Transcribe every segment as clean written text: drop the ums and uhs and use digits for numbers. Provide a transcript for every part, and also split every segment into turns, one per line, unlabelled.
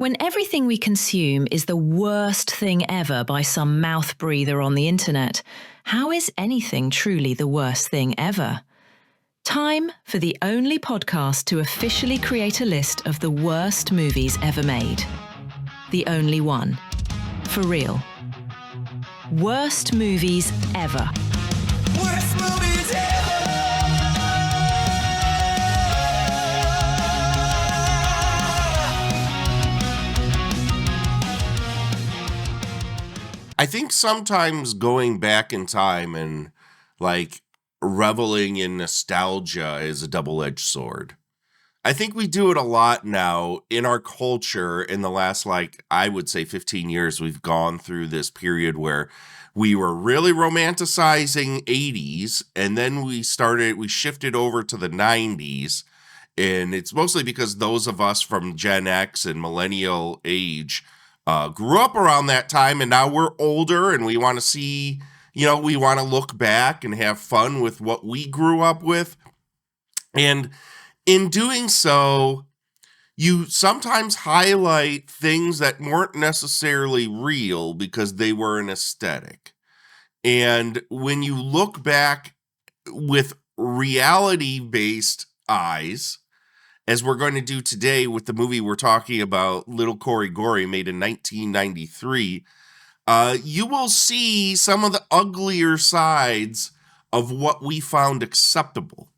When everything we consume is the worst thing ever by some mouth breather on the internet, how is anything truly the worst thing ever? Time for the only podcast to officially create a list of the worst movies ever made. The only one. For real. Worst movies ever.
Worst movies ever! I think sometimes going back in time and reveling in nostalgia is a double-edged sword. I think we do it a lot now in our culture. In the last, I would say 15 years, we've gone through this period where we were really romanticizing 80s, and then we shifted over to the 90s, and it's mostly because those of us from Gen X and millennial age grew up around that time, and now we're older, and we want to see, we want to look back and have fun with what we grew up with. And in doing so, you sometimes highlight things that weren't necessarily real because they were an aesthetic. And when you look back with reality-based eyes, as we're going to do today with the movie we're talking about, Little Gorey, made in 1993, you will see some of the uglier sides of what we found acceptable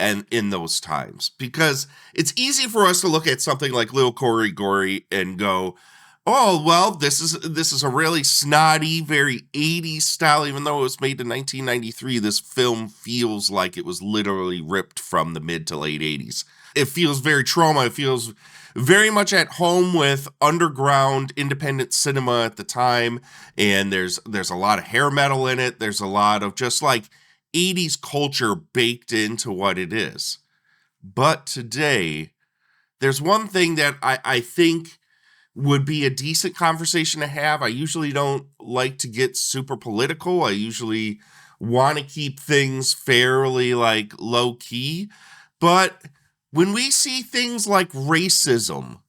and in those times. Because it's easy for us to look at something like Little Gorey and go, oh, well, this is a really snotty, very 80s style. Even though it was made in 1993, this film feels like it was literally ripped from the mid to late 80s. It feels very trauma. It feels very much at home with underground independent cinema at the time. And there's a lot of hair metal in it. There's a lot of just 80s culture baked into what it is. But today, there's one thing that I think would be a decent conversation to have. I usually don't like to get super political. I usually want to keep things fairly low key. But when we see things like racism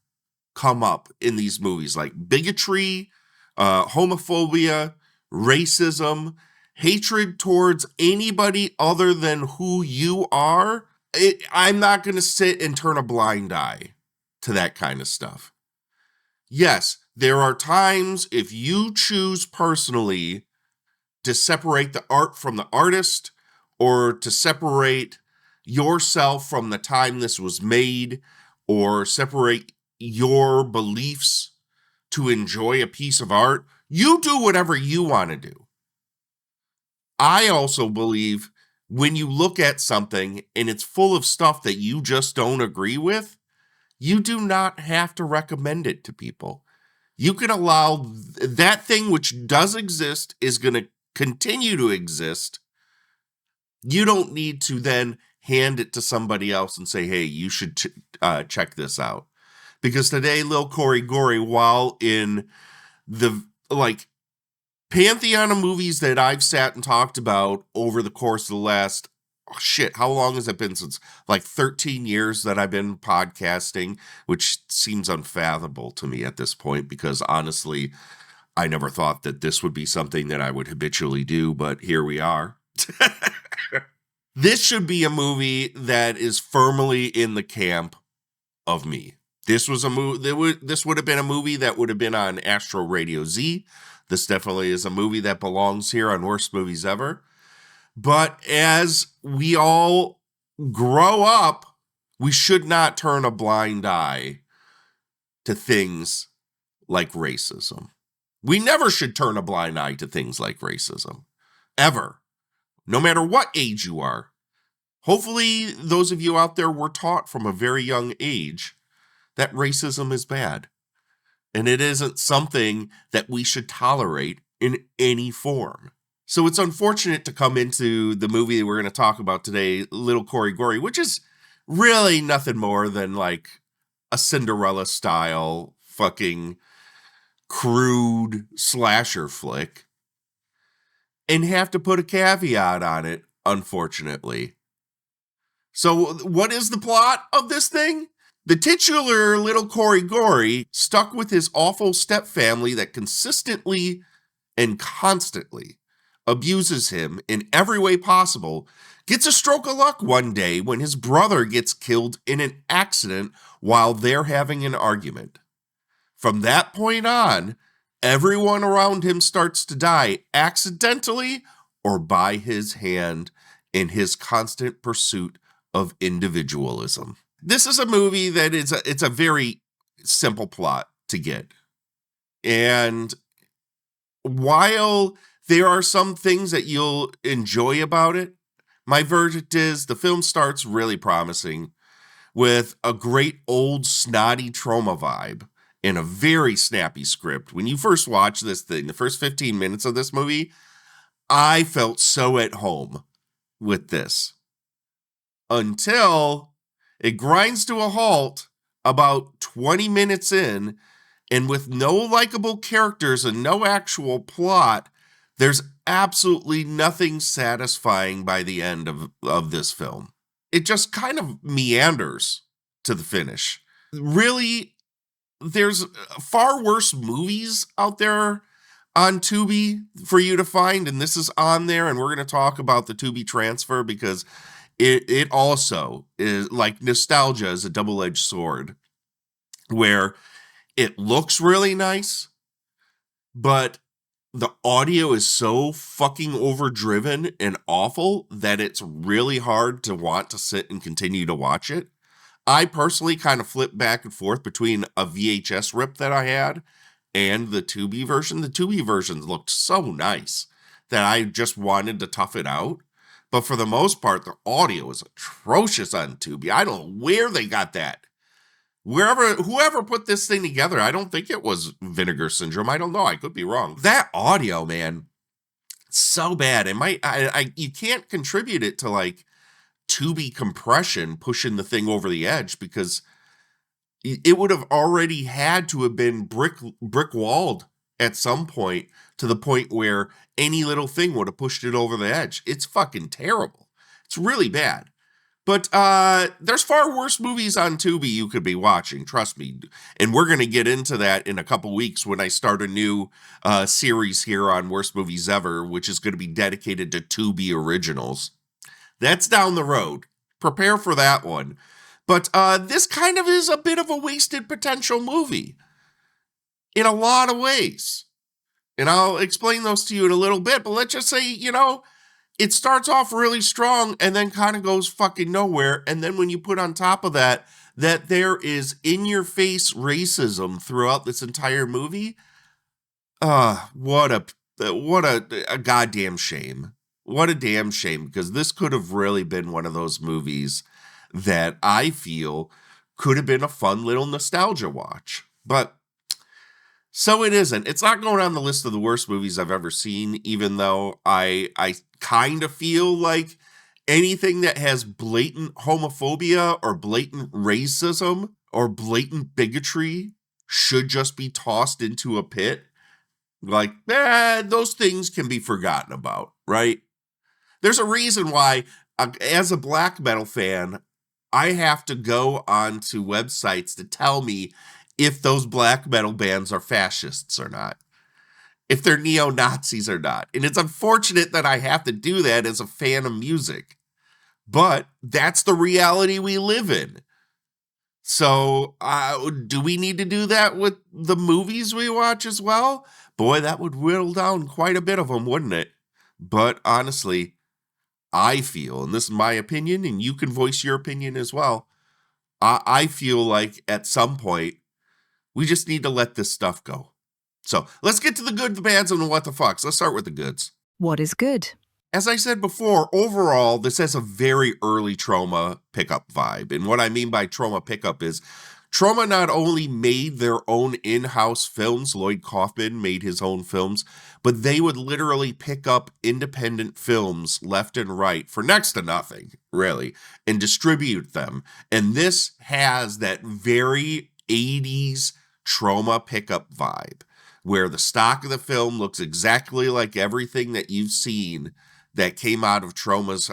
come up in these movies, like bigotry, homophobia, racism, hatred towards anybody other than who you are, I'm not going to sit and turn a blind eye to that kind of stuff. Yes, there are times if you choose personally to separate the art from the artist or to separate yourself from the time this was made or separate your beliefs to enjoy a piece of art, you do whatever you want to do. I also believe when you look at something and it's full of stuff that you just don't agree with, you do not have to recommend it to people. You can allow that thing which does exist is going to continue to exist. You don't need to then hand it to somebody else and say, hey, you should check this out. Because today, Lil Gorey, while in the pantheon of movies that I've sat and talked about over the course of the last, how long has it been since 13 years that I've been podcasting, which seems unfathomable to me at this point, because honestly, I never thought that this would be something that I would habitually do, but here we are. This should be a movie that is firmly in the camp of me. This was a movie. This would have been a movie that would have been on Astro Radio Z. This definitely is a movie that belongs here on Worst Movies Ever. But as we all grow up, we should not turn a blind eye to things like racism. We never should turn a blind eye to things like racism. Ever. No matter what age you are. Hopefully, those of you out there were taught from a very young age that racism is bad. And it isn't something that we should tolerate in any form. So it's unfortunate to come into the movie that we're going to talk about today, Little Gorey, which is really nothing more than a Cinderella-style fucking crude slasher flick, and have to put a caveat on it, unfortunately. So what is the plot of this thing? The titular little Gorey stuck with his awful stepfamily that consistently and constantly abuses him in every way possible, gets a stroke of luck one day when his brother gets killed in an accident while they're having an argument. From that point on, everyone around him starts to die accidentally or by his hand in his constant pursuit of individualism. This is a movie that it's a very simple plot to get. And while there are some things that you'll enjoy about it, my verdict is the film starts really promising with a great old snotty trauma vibe and a very snappy script. When you first watch this thing, the first 15 minutes of this movie, I felt so at home with this until it grinds to a halt about 20 minutes in, and with no likable characters and no actual plot, there's absolutely nothing satisfying by the end of this film. It just kind of meanders to the finish. Really, there's far worse movies out there on Tubi for you to find, and this is on there, and we're going to talk about the Tubi transfer because it also is like nostalgia is a double-edged sword where it looks really nice, but the audio is so fucking overdriven and awful that it's really hard to want to sit and continue to watch it. I personally kind of flipped back and forth between a VHS rip that I had and the Tubi version. The Tubi version looked so nice that I just wanted to tough it out. But for the most part, the audio is atrocious on Tubi. I don't know where they got that. Whoever put this thing together, I don't think it was Vinegar Syndrome. I don't know. I could be wrong. That audio, man, so bad. You can't contribute it to like Tubi compression pushing the thing over the edge because it would have already had to have been brick walled at some point to the point where any little thing would have pushed it over the edge. It's fucking terrible. It's really bad. But there's far worse movies on Tubi you could be watching, trust me. And we're going to get into that in a couple weeks when I start a new series here on Worst Movies Ever, which is going to be dedicated to Tubi originals. That's down the road. Prepare for that one. But this kind of is a bit of a wasted potential movie in a lot of ways. And I'll explain those to you in a little bit. But let's just say, it starts off really strong and then kind of goes fucking nowhere. And then when you put on top of that there is in-your-face racism throughout this entire movie, what a goddamn shame. What a damn shame, because this could have really been one of those movies that I feel could have been a fun little nostalgia watch. But so it isn't. It's not going on the list of the worst movies I've ever seen, even though I kind of feel like anything that has blatant homophobia or blatant racism or blatant bigotry should just be tossed into a pit. Like, those things can be forgotten about, right? There's a reason why, as a black metal fan, I have to go onto websites to tell me if those black metal bands are fascists or not, if they're neo-Nazis or not. And it's unfortunate that I have to do that as a fan of music, but that's the reality we live in. So do we need to do that with the movies we watch as well? Boy, that would whittle down quite a bit of them, wouldn't it? But honestly, I feel, and this is my opinion, and you can voice your opinion as well, I feel like at some point, we just need to let this stuff go. So let's get to the good, the bads, and the what the fucks. Let's start with the goods.
What is good?
As I said before, overall, this has a very early Trauma pickup vibe. And what I mean by Trauma pickup is Trauma not only made their own in-house films, Lloyd Kaufman made his own films, but they would literally pick up independent films left and right for next to nothing, really, and distribute them. And this has that very 80s Trauma pickup vibe, where the stock of the film looks exactly like everything that you've seen that came out of Trauma's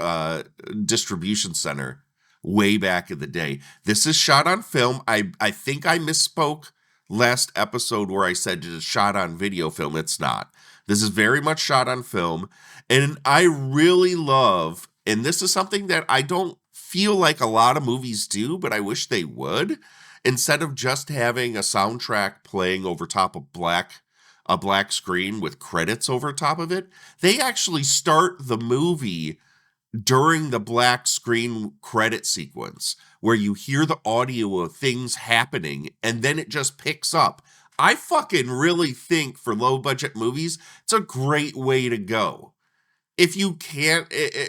distribution center. way back in the day. This is shot on film. I think I misspoke last episode where I said it is shot on video film. It's not. This is very much shot on film. And I really love, and this is something that I don't feel like a lot of movies do, but I wish they would. Instead of just having a soundtrack playing over top of a black screen with credits over top of it, they actually start the movie during the black screen credit sequence where you hear the audio of things happening and then it just picks up. I fucking really think for low budget movies, it's a great way to go. If you can't,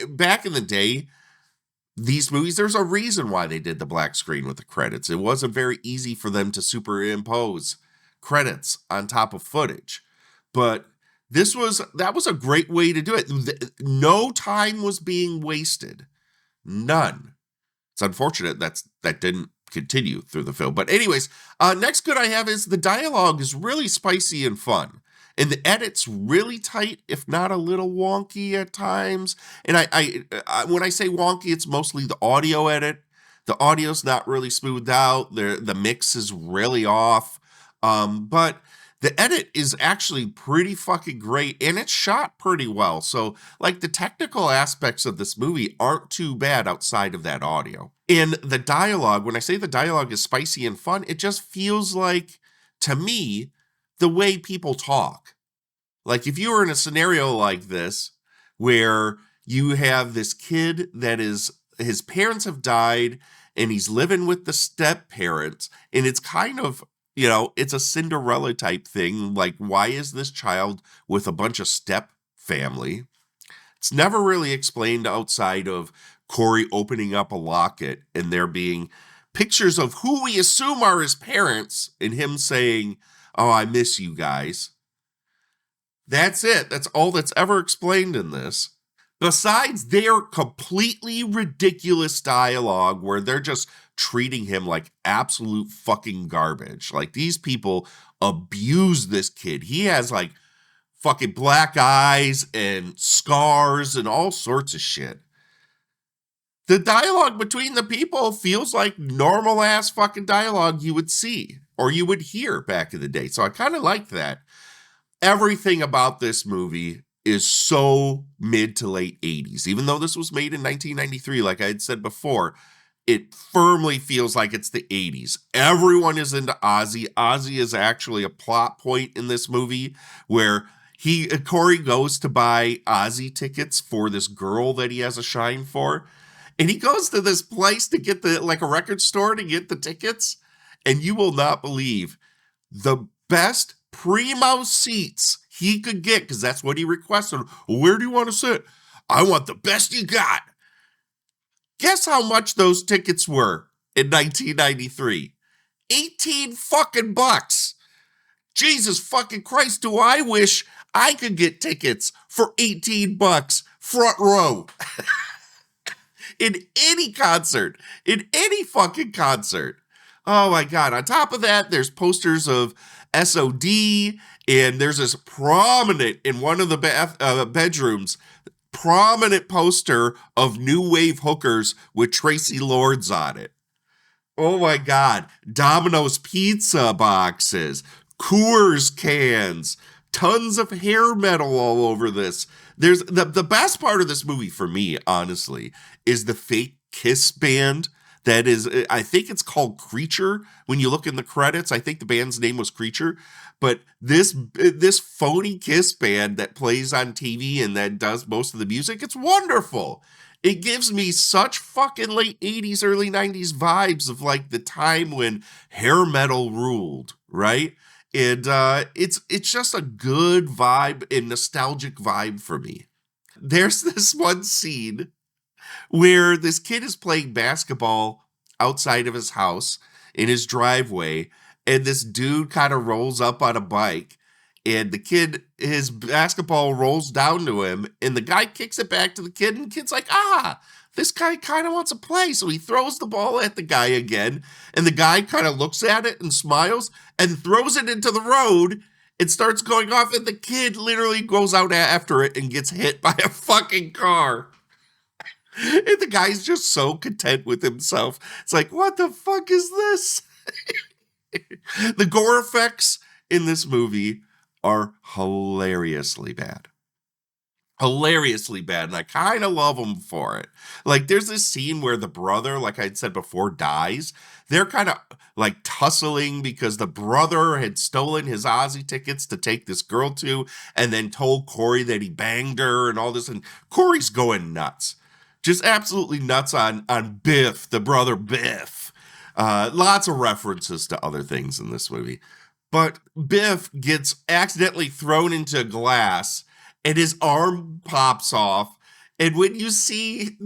back in the day, these movies, there's a reason why they did the black screen with the credits. It wasn't very easy for them to superimpose credits on top of footage. But that was a great way to do it. No time was being wasted. None. It's unfortunate that didn't continue through the film. But anyways, next good I have is the dialogue is really spicy and fun. And the edit's really tight, if not a little wonky at times. And I when I say wonky, it's mostly the audio edit. The audio's not really smoothed out. The mix is really off. But the edit is actually pretty fucking great, and it's shot pretty well. So, like, the technical aspects of this movie aren't too bad outside of that audio. And the dialogue, when I say the dialogue is spicy and fun, it just feels like, to me, the way people talk. Like, if you were in a scenario like this, where you have this kid that his parents have died, and he's living with the step parents, and it's kind of, it's a Cinderella type thing. Like, why is this child with a bunch of step family? It's never really explained outside of Corey opening up a locket and there being pictures of who we assume are his parents and him saying, "Oh, I miss you guys." That's it. That's all that's ever explained in this. Besides their completely ridiculous dialogue where they're just treating him like absolute fucking garbage. Like, these people abuse this kid. He has like fucking black eyes and scars and all sorts of shit. The dialogue between the people feels like normal ass fucking dialogue you would see or you would hear back in the day. So I kind of like that. Everything about this movie is so mid to late 80s. Even though this was made in 1993, like I had said before, it firmly feels like it's the 80s. Everyone is into Ozzy. Ozzy is actually a plot point in this movie where Corey goes to buy Ozzy tickets for this girl that he has a shine for. And he goes to this place to get a record store to get the tickets. And you will not believe the best primo seats he could get, because that's what he requested. Where do you want to sit? I want the best you got. Guess how much those tickets were in 1993? 18 fucking bucks. Jesus fucking Christ, do I wish I could get tickets for 18 bucks front row. In any concert, in any fucking concert. Oh my God. On top of that, there's posters of SOD, and there's this prominent, in one of the bedrooms, prominent poster of New Wave hookers with Tracy Lords on it. Oh my God. Domino's pizza boxes, Coors cans, tons of hair metal all over this. There's the best part of this movie for me, honestly, is the fake Kiss band. That is, I think it's called Creature. When you look in the credits, I think the band's name was Creature. But this phony Kiss band that plays on TV and that does most of the music, it's wonderful. It gives me such fucking late 80s, early 90s vibes of like the time when hair metal ruled, right? And it's just a good vibe and nostalgic vibe for me. There's this one scene where this kid is playing basketball outside of his house in his driveway, and this dude kind of rolls up on a bike, and his basketball rolls down to him, and the guy kicks it back to the kid, and the kid's like, this guy kind of wants to play. So he throws the ball at the guy again, and the guy kind of looks at it and smiles and throws it into the road. It starts going off, and the kid literally goes out after it and gets hit by a fucking car. And the guy's just so content with himself. It's like, what the fuck is this? The gore effects in this movie are hilariously bad. Hilariously bad, and I kind of love them for it. Like, there's this scene where the brother, like I said before, dies. They're kind of like tussling because the brother had stolen his Aussie tickets to take this girl to, and then told Corey that he banged her and all this. And Corey's going nuts, just absolutely nuts on Biff, the brother Biff. Lots of references to other things in this movie. But Biff gets accidentally thrown into glass and his arm pops off. And when you see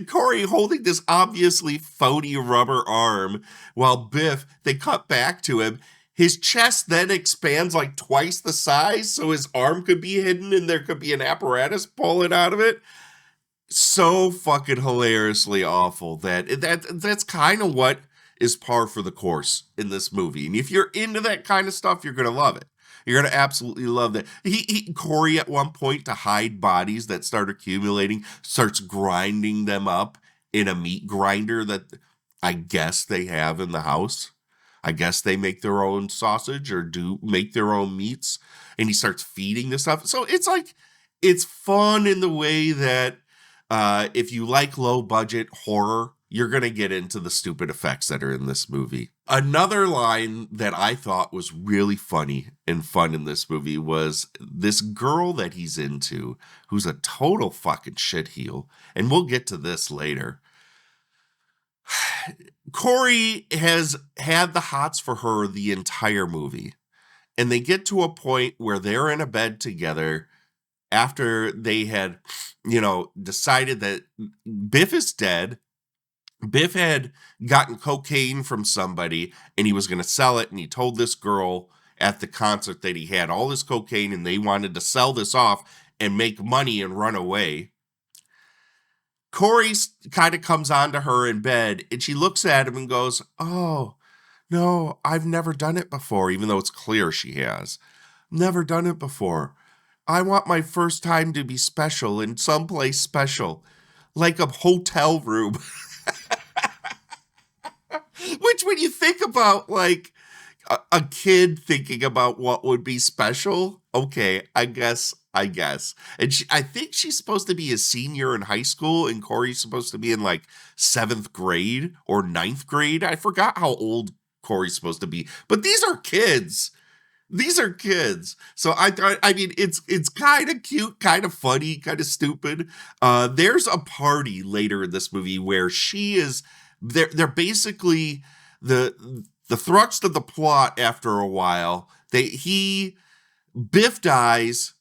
Corey holding this obviously phony rubber arm while Biff, they cut back to him, his chest then expands like twice the size so his arm could be hidden and there could be an apparatus pulling out of it. So fucking hilariously awful that's kind of what is par for the course in this movie. And if you're into that kind of stuff, you're going to love it. You're going to absolutely love that. Corey at one point, to hide bodies that start accumulating, starts grinding them up in a meat grinder that I guess they have in the house. I guess they make their own sausage or do make their own meats. And he starts feeding this stuff. So it's like, it's fun in the way that if you like low budget horror, you're going to get into the stupid effects that are in this movie. Another line that I thought was really funny and fun in this movie was this girl that he's into, who's a total fucking shitheel. And we'll get to this later. Corey has had the hots for her the entire movie. And they get to a point where they're in a bed together after they had, decided that Biff is dead. Biff had gotten cocaine from somebody and he was going to sell it. And he told this girl at the concert that he had all this cocaine and they wanted to sell this off and make money and run away. Corey kind of comes on to her in bed and she looks at him and goes, "Oh, no, I've never done it before," even though it's clear she has. "Never done it before. I want my first time to be special in someplace special, like a hotel room." Which, when you think about like a kid thinking about what would be special, okay, I guess. And I think she's supposed to be a senior in high school, and Corey's supposed to be in like 7th grade or 9th grade. I forgot how old Corey's supposed to be, but these are kids. These are kids. So it's kind of cute, kind of funny, kind of stupid. There's a party later in this movie where they're basically the thrust of the plot after a while. Biff dies,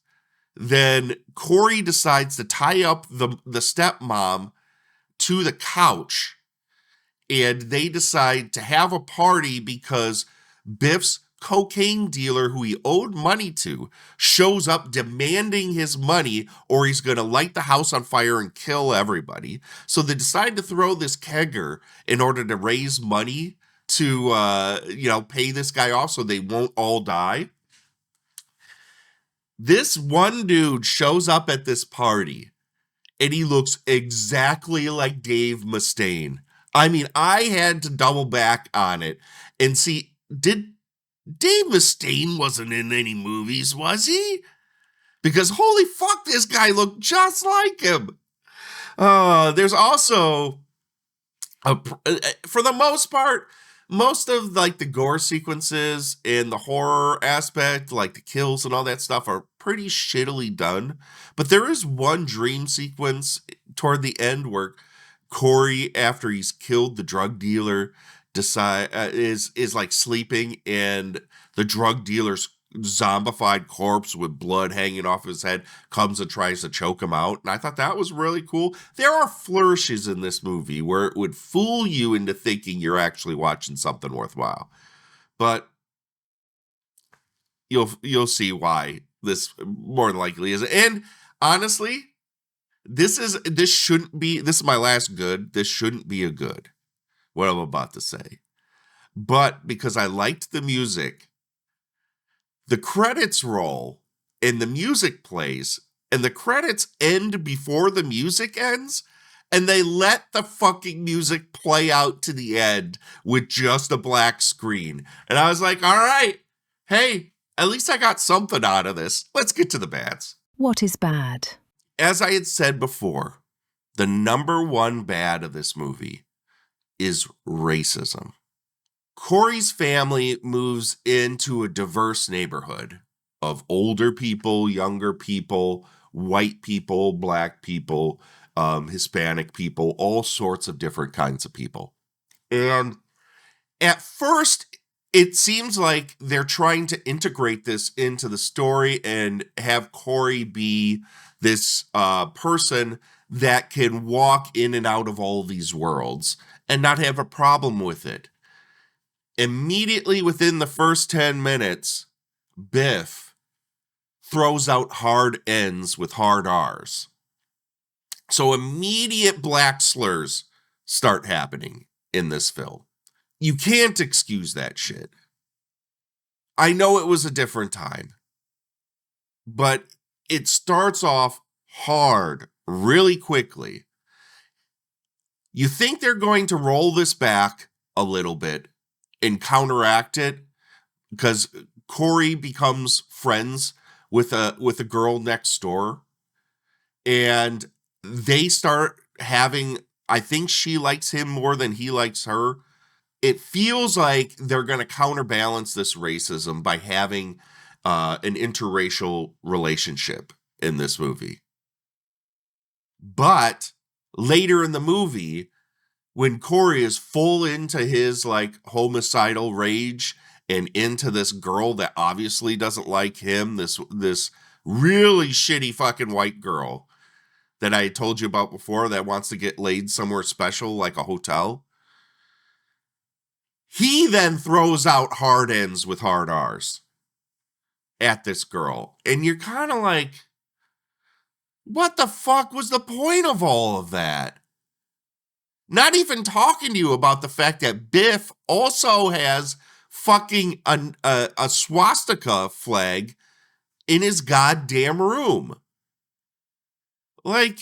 then Corey decides to tie up the stepmom to the couch, and they decide to have a party because Biff's cocaine dealer, who he owed money to, shows up demanding his money or he's going to light the house on fire and kill everybody. So they decide to throw this kegger in order to raise money to pay this guy off so they won't all die. This one dude shows up at this party and he looks exactly like Dave Mustaine. I mean, I had to double back on it and see, Dave Mustaine wasn't in any movies, was he? Because holy fuck, this guy looked just like him. There's also, for the most part, most of like the gore sequences and the horror aspect, like the kills and all that stuff, are pretty shittily done. But there is one dream sequence toward the end where Corey, after he's killed the drug dealer, is like sleeping, and the drug dealer's zombified corpse with blood hanging off his head comes and tries to choke him out. And I thought that was really cool. There are flourishes in this movie where it would fool you into thinking you're actually watching something worthwhile. But you'll see why this more than likely is. And honestly, this is my last good. This shouldn't be a good, what I'm about to say. But because I liked the music, the credits roll and the music plays and the credits end before the music ends, And they let the fucking music play out to the end with just a black screen. And I was like, all right, hey, at least I got something out of this. Let's get to the bads.
What is bad?
As I had said before, the number one bad of this movie is racism. Corey's family moves into a diverse neighborhood of older people, younger people, white people, black people, Hispanic people, all sorts of different kinds of people. And at first, it seems like they're trying to integrate this into the story and have Corey be this person that can walk in and out of all these worlds and not have a problem with it. Immediately within the first 10 minutes, Biff throws out hard N's with hard R's. So immediate black slurs start happening in this film. You can't excuse that shit. I know it was a different time, but it starts off hard really quickly. You think they're going to roll this back a little bit and counteract it because Corey becomes friends with a girl next door, and they start having, I think she likes him more than he likes her. It feels like they're going to counterbalance this racism by having an interracial relationship in this movie. But later in the movie, when Corey is full into his like homicidal rage and into this girl that obviously doesn't like him, this really shitty fucking white girl that I told you about before that wants to get laid somewhere special like a hotel. He then throws out hard N's with hard R's at this girl. And you're kind of like, what the fuck was the point of all of that? Not even talking to you about the fact that Biff also has fucking a swastika flag in his goddamn room. Like,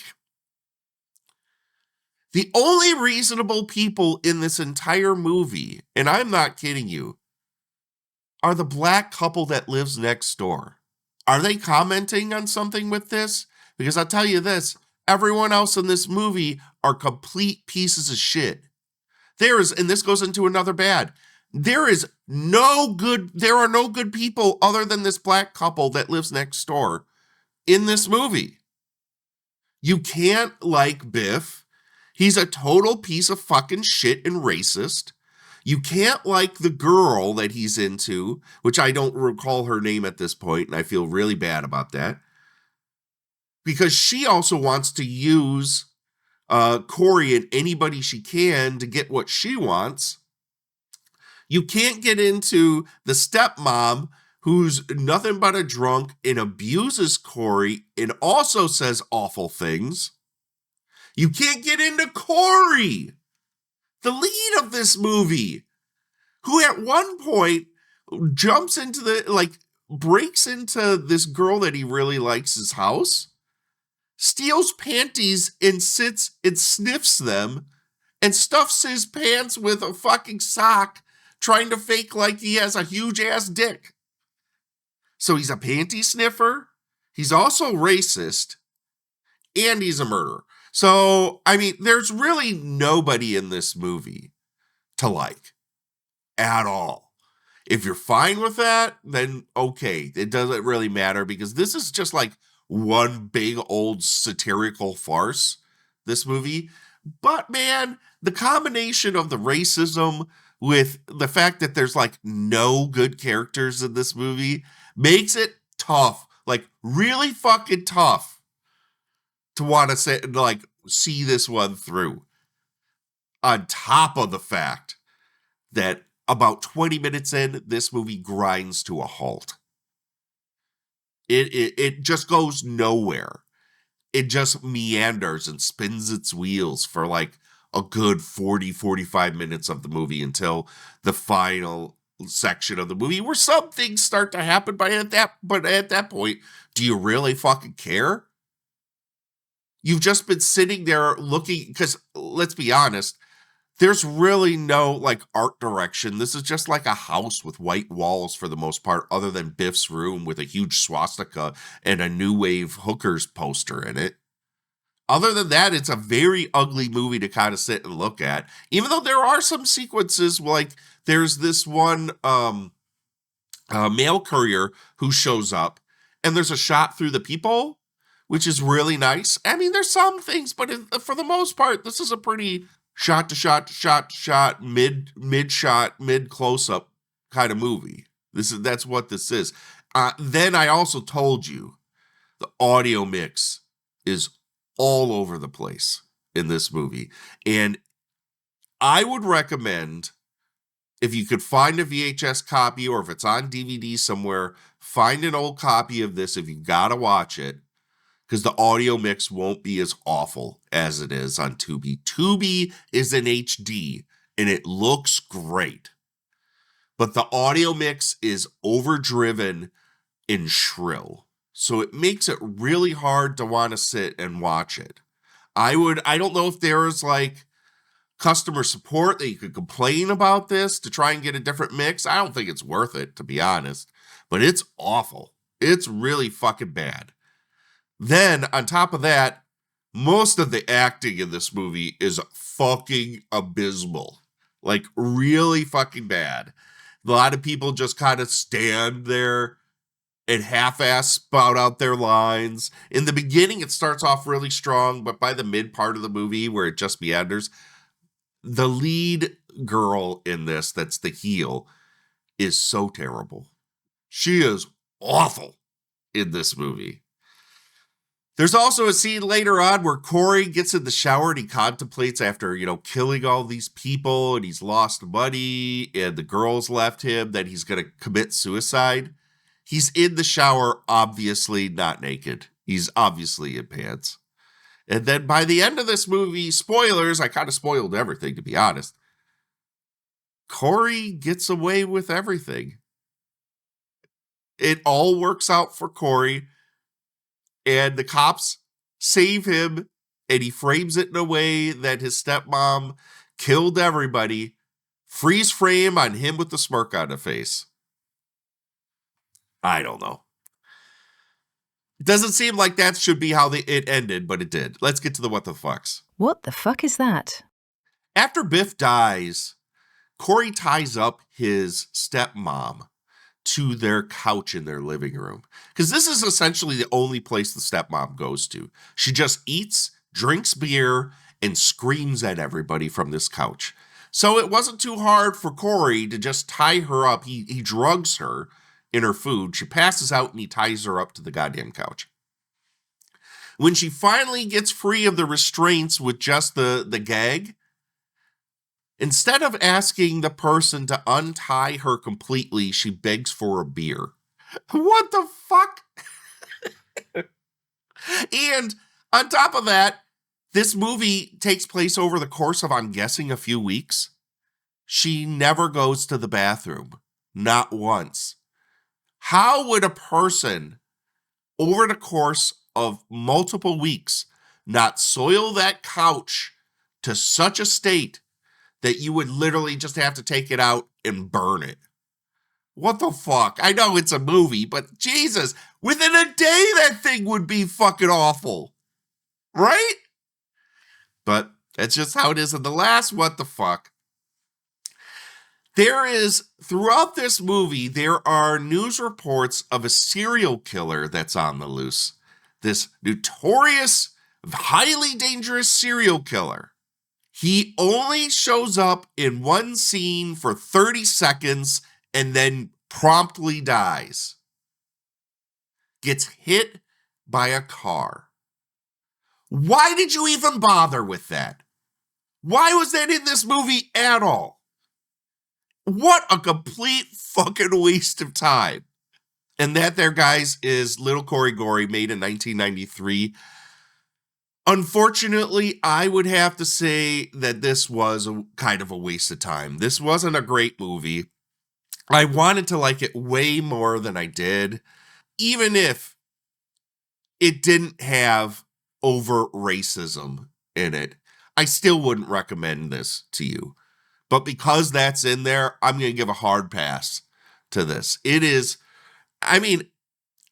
the only reasonable people in this entire movie, and I'm not kidding you, are the black couple that lives next door. Are they commenting on something with this? Because I'll tell you this, everyone else in this movie are complete pieces of shit. And this goes into another bad. There are no good people other than this black couple that lives next door in this movie. You can't like Biff. He's a total piece of fucking shit and racist. You can't like the girl that he's into, which I don't recall her name at this point, and I feel really bad about that. Because she also wants to use Corey and anybody she can to get what she wants. You can't get into the stepmom who's nothing but a drunk and abuses Corey and also says awful things. You can't get into Corey, the lead of this movie, who at one point jumps into breaks into this girl that he really likes' house, steals panties and sits and sniffs them, and stuffs his pants with a fucking sock, trying to fake like he has a huge ass dick. So he's a panty sniffer, he's also racist, and he's a murderer. So, I mean, there's really nobody in this movie to like at all. If you're fine with that, then okay, it doesn't really matter because this is just like one big old satirical farce, this movie. But man, the combination of the racism with the fact that there's like no good characters in this movie makes it tough, like really fucking tough to want to see this one through. On top of the fact that about 20 minutes in, this movie grinds to a halt. It just goes nowhere. It just meanders and spins its wheels for like a good 45 minutes of the movie until the final section of the movie where some things start to happen. But at that point, do you really fucking care? You've just been sitting there looking, because let's be honest, there's really no like art direction. This is just like a house with white walls for the most part, other than Biff's room with a huge swastika and a new wave hookers poster in it. Other than that, it's a very ugly movie to kind of sit and look at. Even though there are some sequences, like there's this one mail courier who shows up, and there's a shot through the peephole, which is really nice. I mean, there's some things, but for the most part, this is a pretty shot to shot to shot to shot, mid shot, mid close up kind of movie. That's what this is. Then I also told you the audio mix is all over the place in this movie, and I would recommend, if you could find a VHS copy, or if it's on DVD somewhere, find an old copy of this if you gotta watch it, because the audio mix won't be as awful as it is on Tubi. Tubi is in HD, and it looks great. But the audio mix is overdriven and shrill. So it makes it really hard to want to sit and watch it. I don't know if there's like customer support that you could complain about this to try and get a different mix. I don't think it's worth it, to be honest. But it's awful. It's really fucking bad. Then, on top of that, most of the acting in this movie is fucking abysmal. Like, really fucking bad. A lot of people just kind of stand there and half-ass spout out their lines. In the beginning, it starts off really strong, but by the mid part of the movie, where it just meanders, the lead girl in this, that's the heel, is so terrible. She is awful in this movie. There's also a scene later on where Corey gets in the shower and he contemplates, after, killing all these people, and he's lost money and the girls left him, that he's going to commit suicide. He's in the shower, obviously not naked. He's obviously in pants. And then by the end of this movie, spoilers, I kind of spoiled everything, to be honest, Corey gets away with everything. It all works out for Corey. And the cops save him, and he frames it in a way that his stepmom killed everybody. Freeze frame on him with the smirk on the face. I don't know. It doesn't seem like that should be how it ended, but it did. Let's get to the what the fucks.
What the fuck is that?
After Biff dies, Corey ties up his stepmom to their couch in their living room, because this is essentially the only place the stepmom goes to. She just eats, drinks beer, and screams at everybody from this couch. So it wasn't too hard for Corey to just tie her up. He drugs her in her food. She passes out, and he ties her up to the goddamn couch. When she finally gets free of the restraints with just the gag, instead of asking the person to untie her completely, she begs for a beer. What the fuck? And on top of that, this movie takes place over the course of, I'm guessing, a few weeks. She never goes to the bathroom. Not once. How would a person, over the course of multiple weeks, not soil that couch to such a state that you would literally just have to take it out and burn it? What the fuck? I know it's a movie, but Jesus, within a day that thing would be fucking awful. Right? But that's just how it is. And the last what the fuck. There is, throughout this movie, there are news reports of a serial killer that's on the loose. This notorious, highly dangerous serial killer. He only shows up in one scene for 30 seconds and then promptly dies. Gets hit by a car. Why did you even bother with that? Why was that in this movie at all? What a complete fucking waste of time. And that there, guys, is Little Corey Gorey, made in 1993. Unfortunately, I would have to say that this was kind of a waste of time. This wasn't a great movie. I wanted to like it way more than I did, even if it didn't have overt racism in it, I still wouldn't recommend this to you. But because that's in there, I'm going to give a hard pass to this. It is, I mean,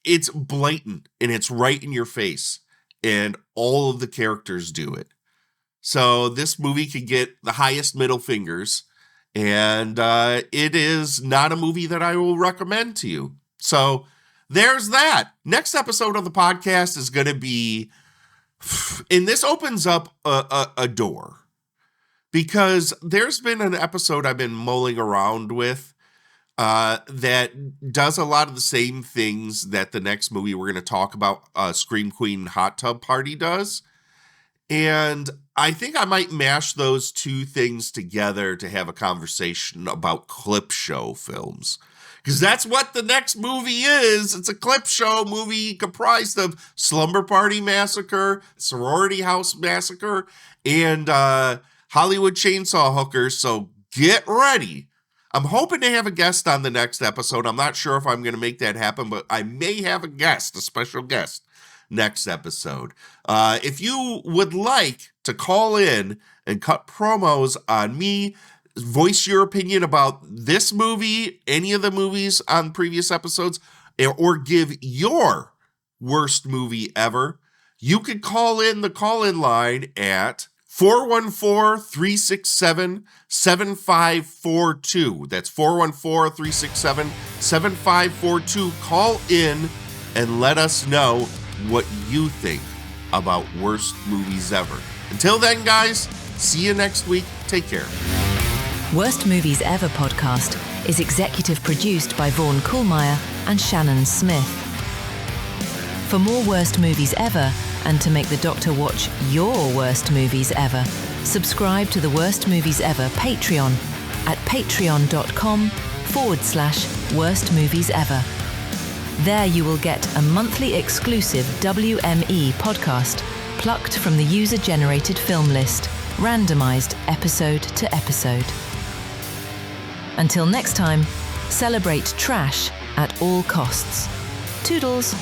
it's blatant and it's right in your face, and all of the characters do it. So this movie could get the highest middle fingers, and it is not a movie that I will recommend to you. So there's that. Next episode of the podcast is going to be, and this opens up a door, because there's been an episode I've been mulling around with that does a lot of the same things that the next movie we're going to talk about, Scream Queen Hot Tub Party, does. And I think I might mash those two things together to have a conversation about clip show films. Because that's what the next movie is. It's a clip show movie comprised of Slumber Party Massacre, Sorority House Massacre, and Hollywood Chainsaw Hookers. So get ready. I'm hoping to have a guest on the next episode. I'm not sure if I'm going to make that happen, but I may have a special guest, next episode. If you would like to call in and cut promos on me, voice your opinion about this movie, any of the movies on previous episodes, or give your worst movie ever, you could call in the call-in line at 414-367-7542. That's 414-367-7542. Call in and let us know what you think about worst movies ever. Until then, guys, see you next week. Take care.
Worst Movies Ever podcast is executive produced by Vaughn Koolmeyer and Shannon Smith. For more Worst Movies Ever, and to make the Doctor watch your worst movies ever, subscribe to the Worst Movies Ever Patreon at patreon.com/Worst Movies Ever. There you will get a monthly exclusive WME podcast plucked from the user-generated film list, randomized episode to episode. Until next time, celebrate trash at all costs. Toodles.